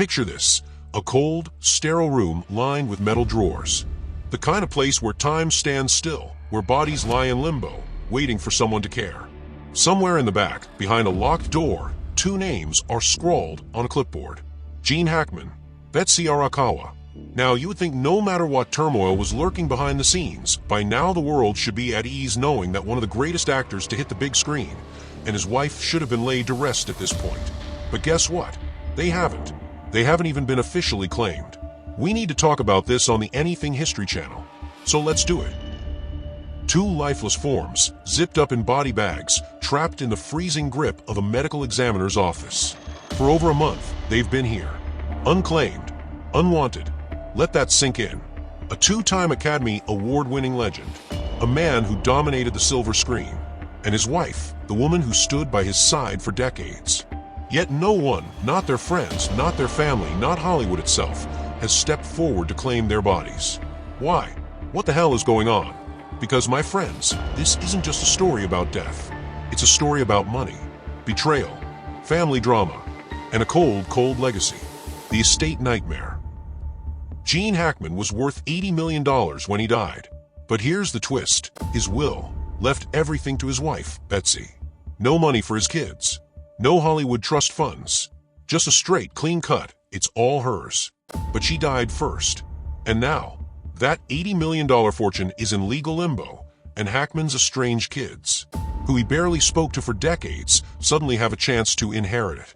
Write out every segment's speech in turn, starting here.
Picture this, a cold, sterile room lined with metal drawers. The kind of place where time stands still, where bodies lie in limbo, waiting for someone to care. Somewhere in the back, behind a locked door, two names are scrawled on a clipboard. Gene Hackman, Betsy Arakawa. Now, you would think no matter what turmoil was lurking behind the scenes, by now the world should be at ease knowing that one of the greatest actors to hit the big screen, and his wife should have been laid to rest at this point. But guess what? They haven't. They haven't even been officially claimed. We need to talk about this on the Anything History channel. So let's do it. Two lifeless forms, zipped up in body bags, trapped in the freezing grip of a medical examiner's office. For over a month, they've been here. Unclaimed, unwanted. Let that sink in. A two-time Academy Award-winning legend. A man who dominated the silver screen. And his wife, the woman who stood by his side for decades. Yet no one, not their friends, not their family, not Hollywood itself, has stepped forward to claim their bodies. Why? What the hell is going on? Because, my friends, this isn't just a story about death. It's a story about money, betrayal, family drama, and a cold, cold legacy. The estate nightmare. Gene Hackman was worth $80 million when he died. But here's the twist. His will left everything to his wife, Betsy. No money for his kids. No Hollywood trust funds. Just a straight, clean cut. It's all hers. But she died first. And now, that $80 million fortune is in legal limbo, and Hackman's estranged kids, who he barely spoke to for decades, suddenly have a chance to inherit it.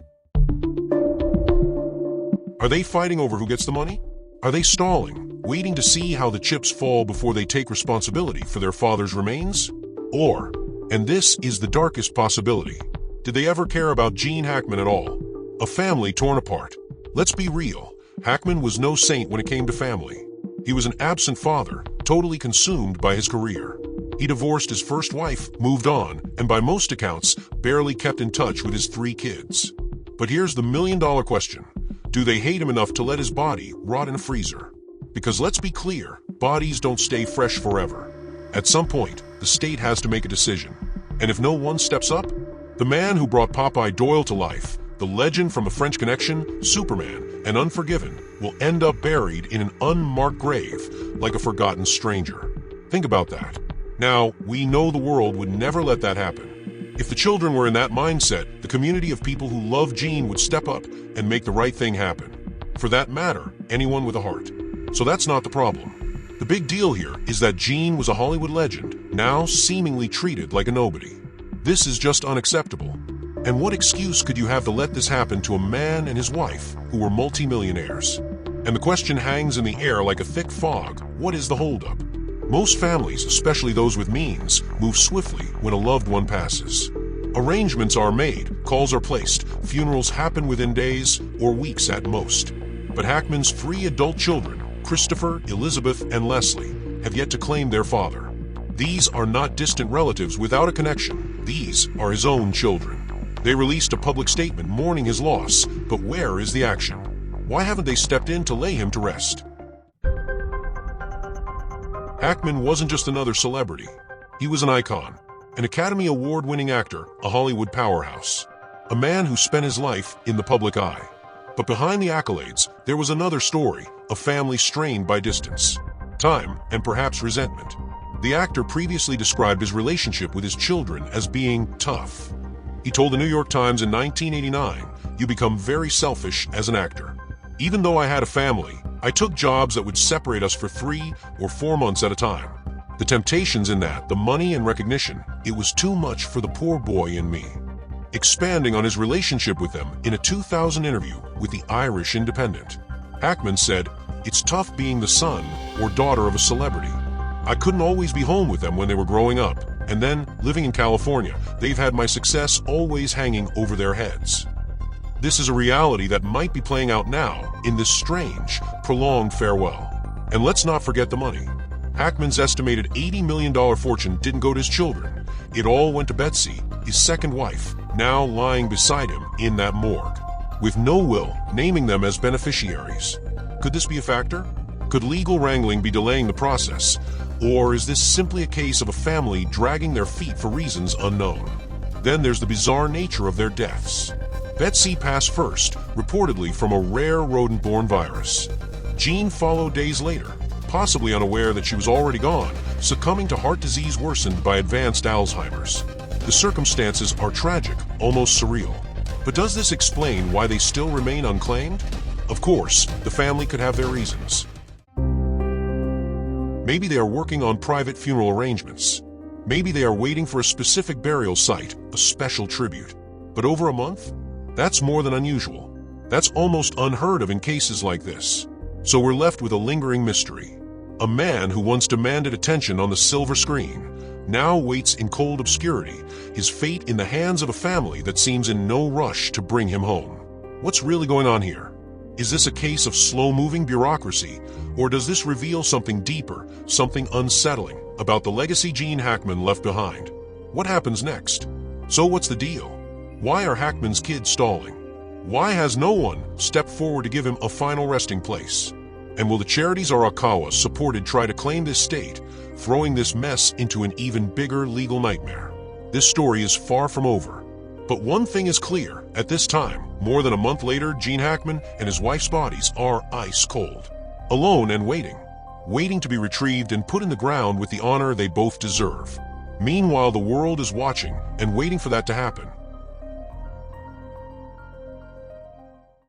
Are they fighting over who gets the money? Are they stalling, waiting to see how the chips fall before they take responsibility for their father's remains? Or, and this is the darkest possibility, did they ever care about Gene Hackman at all? A family torn apart. Let's be real, Hackman was no saint when it came to family. He was an absent father, totally consumed by his career. He divorced his first wife, moved on, and by most accounts, barely kept in touch with his 3 kids. But here's the million-dollar question. Do they hate him enough to let his body rot in a freezer? Because let's be clear, bodies don't stay fresh forever. At some point, the state has to make a decision. And if no one steps up, the man who brought Popeye Doyle to life, the legend from A French Connection, Superman, and Unforgiven, will end up buried in an unmarked grave like a forgotten stranger. Think about that. Now, we know the world would never let that happen. If the children were in that mindset, the community of people who love Gene would step up and make the right thing happen. For that matter, anyone with a heart. So that's not the problem. The big deal here is that Gene was a Hollywood legend, now seemingly treated like a nobody. This is just unacceptable. And what excuse could you have to let this happen to a man and his wife who were multimillionaires? And the question hangs in the air like a thick fog. What is the holdup? Most families, especially those with means, move swiftly when a loved one passes. Arrangements are made, calls are placed, funerals happen within days or weeks at most. But Hackman's 3 adult children, Christopher, Elizabeth, and Leslie, have yet to claim their father. These are not distant relatives without a connection. These are his own children. They released a public statement mourning his loss, but where is the action? Why haven't they stepped in to lay him to rest? Hackman wasn't just another celebrity. He was an icon, an Academy Award-winning actor, a Hollywood powerhouse, a man who spent his life in the public eye. But behind the accolades, there was another story, a family strained by distance, time, and perhaps resentment. The actor previously described his relationship with his children as being tough. He told the New York Times in 1989, "You become very selfish as an actor. Even though I had a family, I took jobs that would separate us for 3 or 4 months at a time. The temptations in that, the money and recognition, it was too much for the poor boy in me." Expanding on his relationship with them in a 2000 interview with the Irish Independent, Hackman said, "It's tough being the son or daughter of a celebrity. I couldn't always be home with them when they were growing up, and then, living in California, they've had my success always hanging over their heads." This is a reality that might be playing out now in this strange, prolonged farewell. And let's not forget the money. Hackman's estimated $80 million fortune didn't go to his children. It all went to Betsy, his second wife, now lying beside him in that morgue, with no will naming them as beneficiaries. Could this be a factor? Could legal wrangling be delaying the process? Or is this simply a case of a family dragging their feet for reasons unknown? Then there's the bizarre nature of their deaths. Betsy passed first, reportedly from a rare rodent-borne virus. Jean followed days later, possibly unaware that she was already gone, succumbing to heart disease worsened by advanced Alzheimer's. The circumstances are tragic, almost surreal. But does this explain why they still remain unclaimed? Of course, the family could have their reasons. Maybe they are working on private funeral arrangements. Maybe they are waiting for a specific burial site, a special tribute. But over a month? That's more than unusual. That's almost unheard of in cases like this. So we're left with a lingering mystery. A man who once demanded attention on the silver screen now waits in cold obscurity, his fate in the hands of a family that seems in no rush to bring him home. What's really going on here? Is this a case of slow-moving bureaucracy, or does this reveal something deeper, something unsettling about the legacy Gene Hackman left behind? What happens next? So what's the deal? Why are Hackman's kids stalling? Why has no one stepped forward to give him a final resting place? And will the charities Arakawa supported try to claim this state, throwing this mess into an even bigger legal nightmare? This story is far from over. But one thing is clear, at this time, more than a month later, Gene Hackman and his wife's bodies are ice cold. Alone and waiting to be retrieved and put in the ground with the honor they both deserve. Meanwhile, the world is watching and waiting for that to happen.